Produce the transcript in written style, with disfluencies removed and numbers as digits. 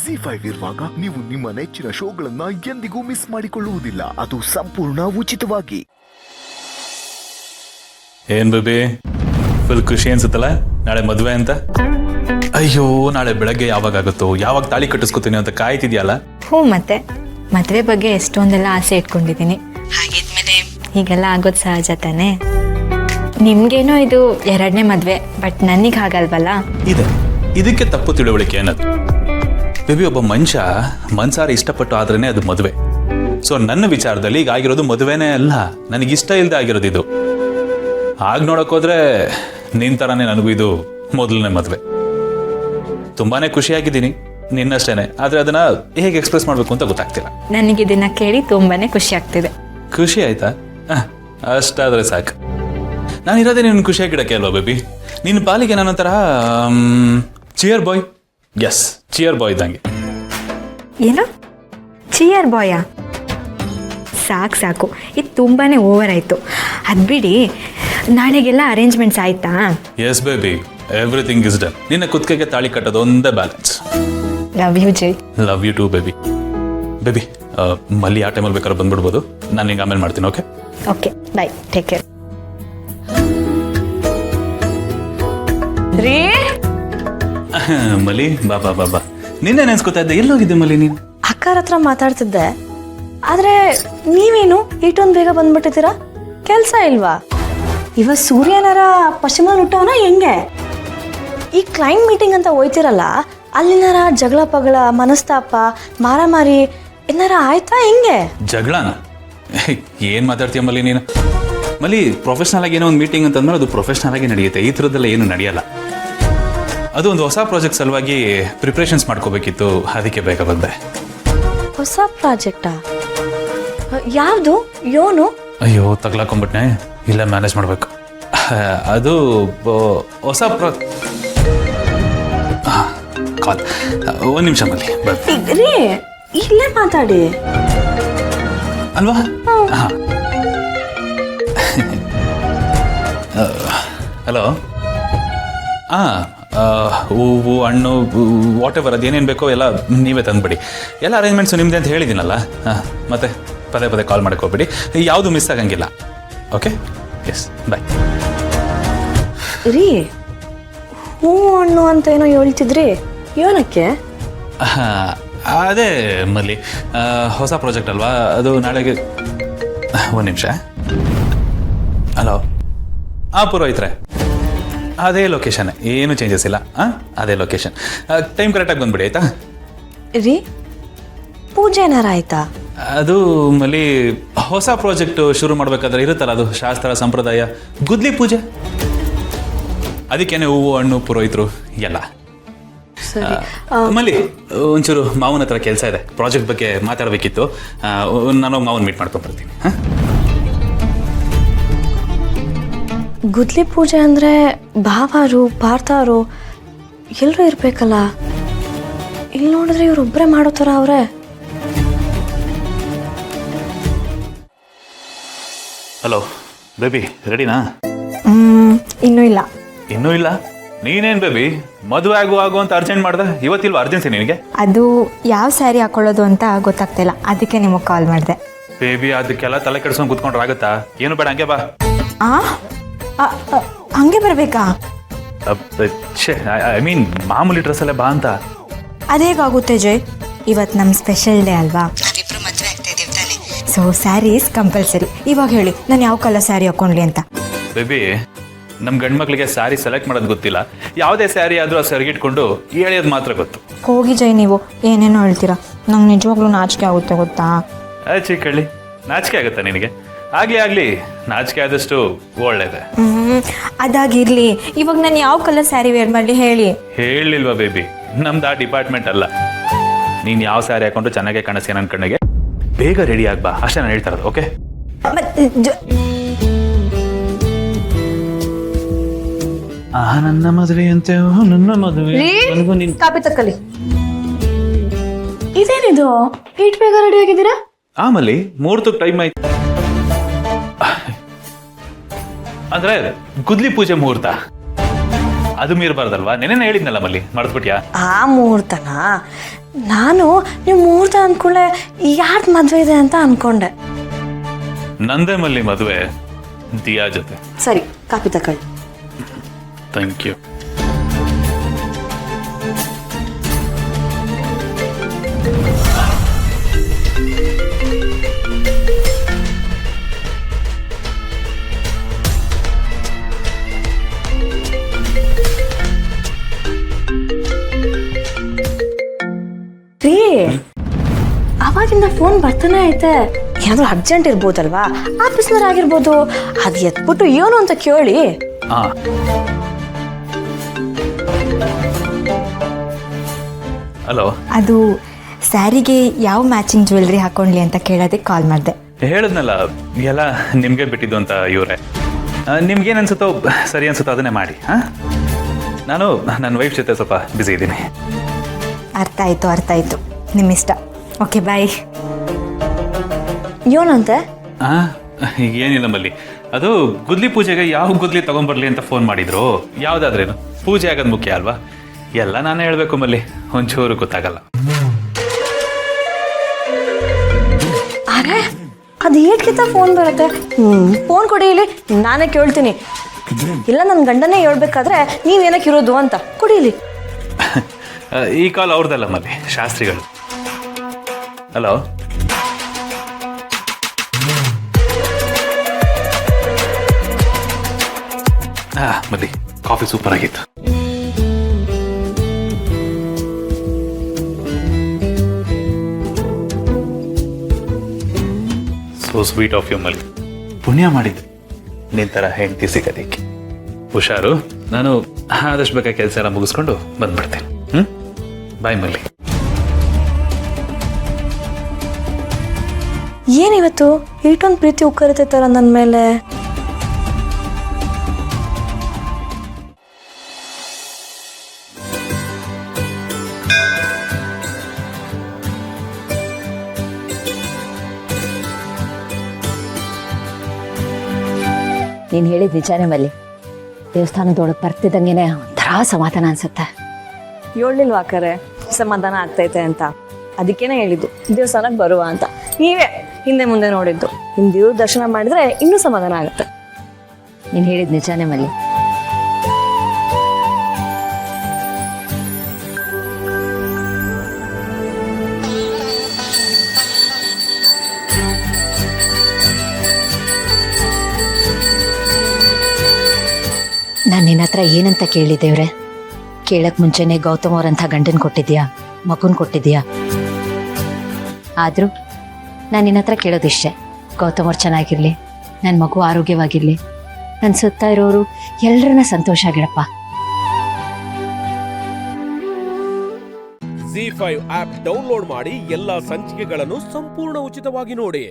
ZEE5 ಇರುವಾಗ ನೀವು ನಿಮ್ಮ ನೆಚ್ಚಿನ ಶೋಗಳನ್ನ ಎಂದಿಗೂ ಮಿಸ್ ಮಾಡಿಕೊಳ್ಳುವುದಿಲ್ಲ. ಅದು ಸಂಪೂರ್ಣ ಉಚಿತವಾಗಿ. ಏನ್ ಬೇಬಿ ಫುಲ್ ಖುಷಿ ಅನ್ಸುತ್ತಲ್ಲ ನಾಳೆ ಮದುವೆ ಅಂತ? ಅಯ್ಯೋ ನಾಳೆ ಬೆಳಗ್ಗೆ ಯಾವಾಗ ಆಗುತ್ತೋ, ಯಾವಾಗ ತಾಳಿ ಕಟ್ಟಿಸ್ಕೊತೀನಿ ಅಂತ ಕಾಯ್ತಿದ್ಯಲ್ಲ? ಹ್ಞೂ, ಮತ್ತೆ ಮದುವೆ ಬಗ್ಗೆ ಎಷ್ಟೊಂದೆಲ್ಲ ಆಸೆ ಇಟ್ಕೊಂಡಿದ್ದೀನಿ. ಹಾಗಿದ್ಮೇಲೆ ಹೀಗೆಲ್ಲ ಆಗೋದು ಸಹಜ ತಾನೇ. ನಿಮ್ಗೇನೋ ಇದು 2ನೇ ಮದುವೆ, ಬಟ್ ನನಗೆ ಹಾಗಲ್ವಲ್ಲ. ಇದಕ್ಕೆ ತಪ್ಪು ತಿಳುವಳಿಕೆ ಅನ್ನೋದು. ಬೇಬಿ, ಒಬ್ಬ ಮನ್ಸಾರ ಇಷ್ಟಪಟ್ಟು ಆದ್ರೇನೆ ಅದು ಮದುವೆ. ಸೊ ನನ್ನ ವಿಚಾರದಲ್ಲಿ ಈಗ ಆಗಿರೋದು ಮದುವೆನೇ ಅಲ್ಲ, ನನಗಿಷ್ಟ ಇಲ್ಲದೆ ಆಗಿರೋದು ಇದು. ಆಗ ನೋಡೋಕ್ಕೋದ್ರೆ ನಿನ್ ಥರನೇ ನನಗೂ ಇದು ಮೊದಲನೇ ಮದುವೆ. ತುಂಬಾನೇ ಖುಷಿಯಾಗಿದ್ದೀನಿ, ನಿನ್ನಷ್ಟೇನೆ. ಆದರೆ ಅದನ್ನ ಹೇಗೆ ಎಕ್ಸ್ಪ್ರೆಸ್ ಮಾಡಬೇಕು ಅಂತ ಗೊತ್ತಾಗ್ತಿಲ್ಲ. ನನಗಿದನ್ನ ಕೇಳಿ ತುಂಬಾನೇ ಖುಷಿ ಆಗ್ತಿದೆ. ಖುಷಿ ಆಯ್ತಾ? ಅಷ್ಟಾದ್ರೆ ಸಾಕು. ನಾನಿರೋದೇ ನಿನ್ನ ಖುಷಿಯಾಗಿಡಕ್ಕೆ ಅಲ್ವಾ ಬೇಬಿ? ನಿನ್ನ ಪಾಲಿಗೆ ನಾನೊಂಥರ ಚಿಯರ್ ಬಾಯ್. ಎಸ್, ಚಿಯರ್ ಬಾಯ್ ಇದ್ದಂಗೆ. ಏನು ಚಿಯರ್ ಬಾಯ? ಸಾಕು, ಇದು ತುಂಬಾನೇ ಓವರ್ ಆಯಿತು. ಅದು ಬಿಡಿ, ನಾಳೆಗೆಲ್ಲ ಅರೇಂಜ್ಮೆಂಟ್ಸ್ ಆಯ್ತಾ? Yes baby, everything is done. ನಿನ್ನ ಕುತ್ತಿಗೆಗೆ ತಾಳಿ ಕಟ್ಟೋದು ಒಂದೇ balance. Love you Jai. Love you too baby. Baby, ಮಲ್ಲಿ ಆ ಟೈಮಲ್ಲಿ ಬೇಕಾದ್ರೆ ಬಂದ್ಬಿಡ್ಬೋದು. ನಾನು ನಿಂಗೆ ಆಮೇಲೆ ಮಾಡ್ತೀನಿ. Okay okay, bye, take care. ರೀ ಮಲಿ, ಬಾ. ನಿನ್ನೆ ನೆನ್ಸ್ಕೊತಾ ಇದ್ದೆ, ಎಲ್ಲೋಗಿದ್ದೆ ಮಲಿ ನೀನು? ಅಕ್ಕರ ಹತ್ರ ಮಾತಾಡ್ತಿದ್ದೆ. ಆದ್ರೆ ನೀವೇನು ಇಷ್ಟೊಂದು ಬೇಗ ಬಂದ್ಬಿಟ್ಟಿದ್ದೀರಾ? ಕೆಲಸ ಇಲ್ವಾ? ಇವತ್ತು ಸೂರ್ಯನಾರ ಪಶ್ಚಿಮದಲ್ಲಿ ಹುಟ್ಟವನ ಹೆಂಗೆ? ಈ ಕ್ಲೈಂಟ್ ಮೀಟಿಂಗ್ ಅಂತ ಹೋಯ್ತಿರಲ್ಲ, ಅಲ್ಲಿನಾರ ಜಗಳ ಪಗಳ, ಮನಸ್ತಾಪ, ಮಾರಾಮಾರಿ ಏನಾರ ಆಯ್ತಾ ಹೆಂಗೆ? ಜಗಳನ? ಏನ್ ಮಾತಾಡ್ತೀಯ ಮಲಿ ನೀನು? ಮಲಿ, ಪ್ರೊಫೆಷನಲ್ ಆಗಿ ಏನೋ ಒಂದು ಮೀಟಿಂಗ್ ಅಂತಂದ್ರೆ ಅದು ಪ್ರೊಫೆಷನಲ್ ಆಗಿ ನಡೆಯುತ್ತೆ. ಈ ಥರದ್ದೆಲ್ಲ ಏನು ನಡೆಯಲ್ಲ. ಅದು ಒಂದು ಹೊಸ ಪ್ರಾಜೆಕ್ಟ್ ಸಲುವಾಗಿ ಪ್ರಿಪ್ರೇಷನ್ಸ್ ಮಾಡ್ಕೋಬೇಕಿತ್ತು, ಅದಕ್ಕೆ ಬೇಗ ಬಂದೆ. ಹೊಸ ಪ್ರಾಜೆಕ್ಟಾ? ಯಾವುದು? ಯೋನು? ಅಯ್ಯೋ ತಗ್ಲಾಕೊಂಡ್ಬಿಟ್ನೆ, ಇಲ್ಲ ಮ್ಯಾನೇಜ್ ಮಾಡಬೇಕು. ಅದು ಹೊಸ ಕಾಲ್. ಒಂದು ನಿಮಿಷ ಮಲ್ಲಿ, ರೀ ಇಲ್ಲೇ ಮಾತಾಡಿ ಅಲ್ವಾ? ಹಲೋ. ಹೂವು, ಹಣ್ಣು, ವಾಟ್ ಎವರ್ ಅದೇನೇನು ಬೇಕೋ ಎಲ್ಲ ನೀವೇ ತಂದುಬಿಡಿ. ಎಲ್ಲ ಅರೇಂಜ್ಮೆಂಟ್ಸು ನಿಮ್ಮದೇ ಅಂತ ಹೇಳಿದ್ದೀನಲ್ಲ. ಮತ್ತೆ ಪದೇ ಕಾಲ್ ಮಾಡಕ್ಕೆ ಹೋಗ್ಬಿಡಿ, ಯಾವುದು ಮಿಸ್ ಆಗಂಗಿಲ್ಲ. ಓಕೆ, ಎಸ್, ಬಾಯ್. ರೀ, ಹೂ ಹಣ್ಣು ಅಂತ ಏನೋ ಹೇಳ್ತಿದ್ರಿ, ಏನಕ್ಕೆ? ಅದೇ ಮಲ್ಲಿ, ಹೊಸ ಪ್ರಾಜೆಕ್ಟ್ ಅಲ್ವಾ, ಅದು ನಾಳೆಗೆ. ಒಂದು ನಿಮಿಷ. ಹಲೋ. ಪುರೋಹಿತ್ರೆ, ಅದೇ ಲೊಕೇಶನ್, ಏನು ಚೇಂಜಸ್ ಇಲ್ಲ. ಅದೇ ಲೊಕೇಶನ್. ಟೈಮ್ ಕರೆಕ್ಟಾಗಿ ಬಂದ್ಬಿಡಿ ಆಯ್ತಾ? ರೀ, ಪೂಜೆ ಏನಾರ ಆಯ್ತಾ? ಅದು ಮಲ್ಲಿ, ಹೊಸ ಪ್ರಾಜೆಕ್ಟ್ ಶುರು ಮಾಡ್ಬೇಕಾದ್ರೆ ಇರುತ್ತಲ್ಲ, ಅದು ಶಾಸ್ತ್ರ ಸಂಪ್ರದಾಯ, ಗುದ್ಲಿ ಪೂಜೆ. ಅದಕ್ಕೇನೆ ಹೂವು ಹಣ್ಣು ಪುರೋಹಿತರು ಎಲ್ಲ. ಮಲ್ಲಿ, ಒಂಚೂರು ಮಾವನ ಹತ್ರ ಕೆಲಸ ಇದೆ, ಪ್ರಾಜೆಕ್ಟ್ ಬಗ್ಗೆ ಮಾತಾಡಬೇಕಿತ್ತು. ನಾನು ಮಾವನ್ ಮೀಟ್ ಮಾಡ್ಕೊಂಡು ಬರ್ತೀನಿ. ಗುದ್ಲಿ ಪೂಜೆ ಅಂದ್ರೆ ಭಾವಾರು ಪಾರ್ತಾರು ಎಲ್ಲರೂ ಇರ್ಬೇಕಲ್ಲ. ಇಲ್ಲಿ ನೋಡಿದ್ರೆ ಇವ್ರೊಬ್ಬರೇ ಮಾಡೋ ಥರ ಅವ್ರೆ. ಹಲೋ ಬೇಬಿ, ರೆಡಿನಾ? ಇನ್ನೂ ಇಲ್ಲ. ಇನ್ನೂ ಇಲ್ಲ? ನೀನೇನು ಬೇಬಿ, ಮದುವೆ ಆಗು ಅಂತ ಅರ್ಜೆಂಟ್ ಮಾಡ್ದೆ? ಇವತ್ತಿಲ್ವಾ ಅರ್ಜೆನ್ಸಿ ನಿನಗೆ? ಅದು ಯಾವ ಸ್ಯಾರಿ ಹಾಕೊಳ್ಳೋದು ಅಂತ ಗೊತ್ತಾಗ್ತಿಲ್ಲ, ಅದಕ್ಕೆ ನಿಮಗೆ ಕಾಲ್ ಮಾಡಿದೆ. ಬೇಬಿ, ಅದಕ್ಕೆಲ್ಲ ತಲೆ ಕೆಡ್ಸ್ಕೊಂಡು ಕೂತ್ಕೊಂಡ್ರೆ ಆಗುತ್ತಾ? ಏನು ಬೇಡ, ಹಂಗೆ ಬಾ. ಹಂಗೆ ಬರಬೇಕಾ? ಐ ಮೀನ್ ಮಾಮೂಲಿ ಡ್ರೆಸ್ಸಲ್ಲೇ ಬಾ ಅಂತ. ಅದೇಗಾಗುತ್ತೆ ಜೈ, ಇವತ್ತು ನಮ್ಮ ಸ್ಪೆಷಲ್ ಡೇ ಅಲ್ವಾ? ನಾವಿಬ್ರು ಮದುವೆ ಆಗ್ತಾ ಇದೀವಿ ತಾನೆ, ಸೊ ಸ್ಯಾರೀಸ್ ಕಂಪಲ್ಸರಿ. ಇವಾಗ ಹೇಳಿ, ನಾನು ಯಾವ ಕಲರ್ ಸ್ಯಾರಿ ಹಾಕೊಂಡ್ಲಿ ಅಂತ? ಬೇಬಿ, ನಮ್ಮ ಗಂಡು ಮಕ್ಕಳಿಗೆ ಸ್ಯಾರಿ ಸೆಲೆಕ್ಟ್ ಮಾಡೋದು ಗೊತ್ತಿಲ್ಲ. ಯಾವುದೇ ಸ್ಯಾರಿ ಆದರೂ ಅದು ಸರಿಗಿಟ್ಕೊಂಡು ಎಳೆಯೋದು ಮಾತ್ರ ಗೊತ್ತು. ಹೋಗಿ ಜೈ, ನೀವು ಏನೇನೋ ಹೇಳ್ತೀರಾ, ನಂಗೆ ನಿಜವಾಗ್ಲೂ ನಾಚಿಕೆ ಆಗುತ್ತೆ ಗೊತ್ತಾ? ಚಿಕ್ಕಳ್ಳಿ, ನಾಚಿಕೆ ಆಗುತ್ತಾ ನಿನಗೆ? ಆಗಲಿ, ನಾಚಿಕೆ ಆದಷ್ಟು ಒಳ್ಳೇದೆ. ಅದಾಗಿರ್ಲಿ, ಇವಾಗ ನಾನು ಯಾವ ಕಲರ್ ಸ್ಯಾರಿ ವೇರ್ ಮಾಡಲಿ ಹೇಳಿ? ಹೇಳಿಲ್ವಾ ಬೇಬಿ, ನಮ್ದು ಆ ಡಿಪಾರ್ಟ್ಮೆಂಟ್ ಅಲ್ಲ. ನೀನು ಯಾವ ಸ್ಯಾರಿ ಹಾಕೊಂಡು ಚೆನ್ನಾಗೆ ಕಾಣಿಸ್ತೀಯ ನನ್ನ ಕಣ್ಣಿಗೆ. ಬೇಗ ರೆಡಿ ಆಗ್ಬಾ, ಅಷ್ಟೇ ನಾನು ಹೇಳ್ತಾ ಇರೋದು. ಓಕೆ? ನನ್ನ ಮದುವೆ ಅಂತೆ, ನನ್ನ ಮದುವೆ. ಕಾಪಿ ತಕ್ಕಲಿ. ಇದೇನಿದು, ಇಟ್ ಬೇಗ ರೆಡಿ ಆಗಿದ್ದೀರಾ? ಆಮಲ್ಲಿ ಮುಹೂರ್ತಕ್ಕೆ ಟೈಮ್ ಆಯ್ತು. ಅಂದ್ರೆ ಗುದ್ಲಿ ಪೂಜೆ ಮುಹೂರ್ತ, ಅದು ಮೀರಬಾರ್ದಲ್ವಾ? ನೆನೆ ಹೇಳಿದ್ನಲ್ಲ ಮಲ್ಲಿ, ಮರ್ತ್ಬಿಟ್ಯಾ? ಆ ಮುಹೂರ್ತನ ನಾನು ನೀವು ಮುಹೂರ್ತ ಅಂದ್ಕೊಳ್ಳೆ ಯಾರ್ದು ಮದುವೆ ಇದೆ ಅಂತ ಅನ್ಕೊಂಡೆ. ನಂದೇ ಮಲ್ಲಿ ಮದುವೆ ದಿಯಾ ಜೊತೆ. ಸರಿ, ಕಾಪಿ ತಗೊಳ್ಳಿ. Thank you. ರೀ, ಅವಾಗಿಂದ ಫೋನ್ ಬರ್ತಾನೆ ಐತೆ. ಏನಾದ್ರೂ ಅರ್ಜೆಂಟ್ ಇರ್ಬೋದಲ್ವಾ, ಆಫೀಸ್ನವ್ರು ಆಗಿರ್ಬೋದು. ಅದು ಎತ್ಬಿಟ್ಟು ಏನು ಅಂತ ಕೇಳಿ. ಹಲೋ. ಅದು ಸ್ಯಾರಿಗೆ ಯಾವ ಮ್ಯಾಚಿಂಗ್ ಜ್ಯುವೆಲ್ರಿ ಹಾಕೊಂಡ್ಲಿ ಅಂತ ಕೇಳೋದಕ್ಕೆ ಕಾಲ್ ಮಾಡಿದೆ. ಹೇಳಿದ್ನಲ್ಲ ಎಲ್ಲ ನಿಮಗೆ ಬಿಟ್ಟಿದ್ದು ಅಂತ ಇವರೇ. ನಿಮ್ಗೇನು ಅನ್ಸುತ್ತೋ ಸರಿ ಅನ್ಸುತ್ತೋ ಅದನ್ನೇ ಮಾಡಿ. ನಾನು ನನ್ನ ವೈಫ್ ಜೊತೆ ಸ್ವಲ್ಪ ಬ್ಯುಸಿ ಇದ್ದೀನಿ. ಅರ್ಥ ಆಯಿತು, ನಿಮ್ಮಿಷ್ಟ. ಓಕೆ, ಬಾಯ್. ಏನಂತೆ? ಏನಿಲ್ಲ ಮಲ್ಲಿ, ಅದು ಗುದ್ಲಿ ಪೂಜೆಗೆ ಯಾವ ಗುದ್ಲಿ ತಗೊಂಡ್ಬರ್ಲಿ ಅಂತ ಫೋನ್ ಮಾಡಿದ್ರು. ಯಾವುದಾದ್ರೇನು, ಪೂಜೆ ಆಗೋದು ಮುಖ್ಯ ಅಲ್ವಾ? ಎಲ್ಲ ನಾನೇ ಹೇಳಬೇಕು ಮಲ್ಲಿ, ಒಂಚೂರು ಗೊತ್ತಾಗಲ್ಲ. ಅರೆ, ಅದು ಏಟ್ಕಿಂತ ಫೋನ್ ಬರುತ್ತೆ. ಫೋನ್ ಕೊಡಿ, ಇಲ್ಲಿ ನಾನೇ ಕೇಳ್ತೀನಿ. ಇಲ್ಲ, ನನ್ನ ಗಂಡನೇ ಹೇಳ್ಬೇಕಾದ್ರೆ ನೀವೇನಕ್ಕೆ ಇರೋದು ಅಂತ. ಕೊಡಿಲಿ. ಈ ಕಾಲ್ ಅವ್ರದ್ದಲ್ಲ ಮಲ್ಲಿ, ಶಾಸ್ತ್ರಿಗಳು. ಹಲೋ. ಮಲ್ಲಿ, ಕಾಫಿ ಸೂಪರ್ ಆಗಿತ್ತು. ಸೋ ಸ್ವೀಟ್ ಆಫ್ ಯು ಮಲ್ಲಿ. ಪುಣ್ಯ ಮಾಡಿದ್ದು ನಿನ್ ಥರ ಹೆಂಡತಿ ಸಿಗೋದಕ್ಕೆ. ಹುಷಾರು, ನಾನು ಆದಷ್ಟು ಬೇಗ ಕೆಲಸ ಎಲ್ಲ ಮುಗಿಸ್ಕೊಂಡು ಬಂದ್ಬಿಡ್ತೇನೆ. ಬಾಯ್ ಮಲ್ಲಿ. ಏನಿವತ್ತು ಇಷ್ಟೊಂದು ಪ್ರೀತಿ ಉಕ್ಕರಿತೈತಲ್ಲ ನನ್ನ ಮೇಲೆ? ನೀನು ಹೇಳಿದ ನಿಜಾನೇ ಮಲ್ಲಿ. ದೇವಸ್ಥಾನದೊಳಗೆ ಬರ್ತಿದ್ದಂಗೆನೆ ಒಂಥರ ಸಮಾಧಾನ ಅನ್ಸುತ್ತೆ. ಹೇಳಿಲ್ವಾಕರೆ ಸಮಾಧಾನ ಆಗ್ತೈತೆ ಅಂತ? ಅದಕ್ಕೇನೆ ಹೇಳಿದ್ದು ದೇವಸ್ಥಾನಕ್ಕೆ ಬರುವ ಅಂತ. ನೀವೇ ಹಿಂದೆ ಮುಂದೆ ನೋಡಿದ್ದು. ಇನ್ನು ದೇವ್ರ ದರ್ಶನ ಮಾಡಿದ್ರೆ ಇನ್ನೂ ಸಮಾಧಾನ ಆಗುತ್ತೆ. ನೀನು ಹೇಳಿದ ನಿಜಾನೇ ಮಲ್ಲಿ. ನಾನು ನಿನ್ನ ಹತ್ರ ಏನಂತ ಕೇಳಿದ್ದೇವ್ರೆ? ಕೇಳಕ್ ಮುಂಚೆನೆ ಗೌತಮ್ ಅವರಂಥ ಗಂಡನ್ ಕೊಟ್ಟಿದ್ಯಾ, ಮಗುನ್ ಕೊಟ್ಟಿದ್ಯಾ? ಆದರೂ ನಾನು ನಿನ್ನ ಹತ್ರ ಕೇಳೋದಿಷ್ಟೇ, ಗೌತಮ್ ಅವ್ರು ಚೆನ್ನಾಗಿರ್ಲಿ, ನನ್ನ ಮಗು ಆರೋಗ್ಯವಾಗಿರ್ಲಿ, ನನ್ನ ಸುತ್ತ ಇರೋರು ಎಲ್ಲರನ್ನ ಸಂತೋಷ ಆಗಿಡಪ್ಪ. ZEE5 ಆಪ್ ಡೌನ್ಲೋಡ್ ಮಾಡಿ ಎಲ್ಲಾ ಸಂಚಿಕೆಗಳನ್ನು ಸಂಪೂರ್ಣ ಉಚಿತವಾಗಿ ನೋಡಿ.